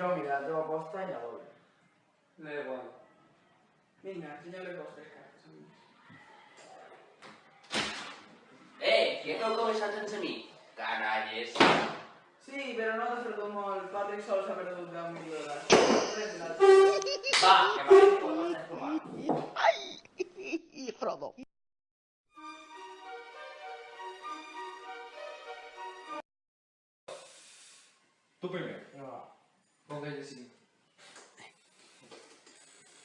trobo, mira, la teva aposta i la voy. Me da igual. Vinga, ensenya-li les vostres cartes. Que feu començat sense mi? Canalles. Sí, però no t'has perdut molt. Patrick sols ha perdut $10.000. Va, que m'agradi quan vas a formar. Ai, Frodo. Tu primer. No, va. Com que ell sí.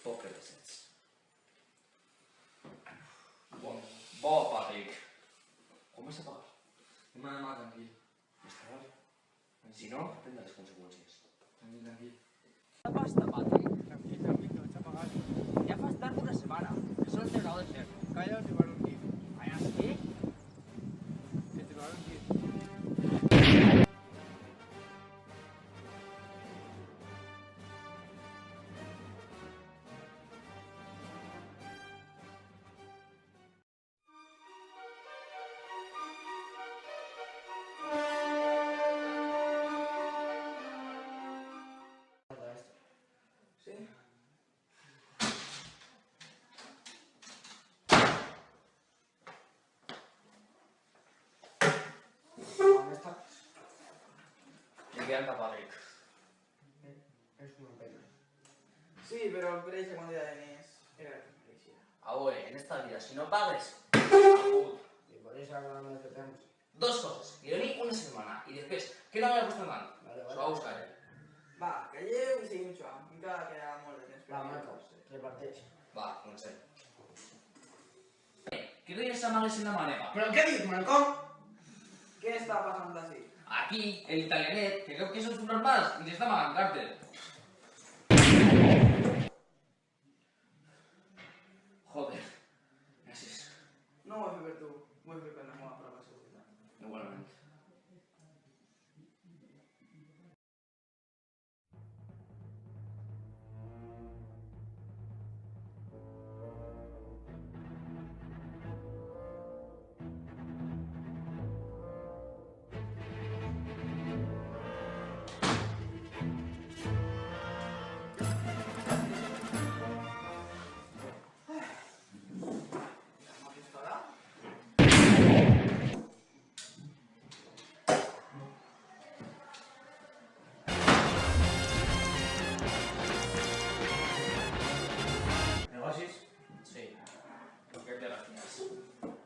Pobre decents. Bo, Patrick. Com vas a pagar? No m'ha d'anar tranquil. Està bé. Si no, prendre les conseqüències. Tranquil, tranquil. La pasta, Patrick. Tranquil, tranquil, que vaig a pagar. Ja fas tard una setmana. Això no té raó de ser. Calla o te va un tiro. Allà sí? Que te va un tiro. Sí? On està? Enviant a Patrick. És una pena. Sí, però per aquesta quantitat de diners era el que mereixia. Ahora, en esta vida, si no pagues, agut. I per això hablando de temps. Dos coses. I venir una setmana. I després, que no me la costat tant. Vale, S'ho va a buscar ell. Va, calleu i seguim jugant. Encara queda molt de temps. Va, Marcos, reparteix. Va, comencem. Que tienes amagues en la manera. Però què dius, Malcom? Què està passant així? Aquí, el italianet, que creu que són subnormals, ens està amagant cartes. Joder. Gràcies. No ho he fet per tu, ho he fet per la meva pròpia seguretat. Igualment. Aquesta hora? Negocis? Sí. Què té gràcies?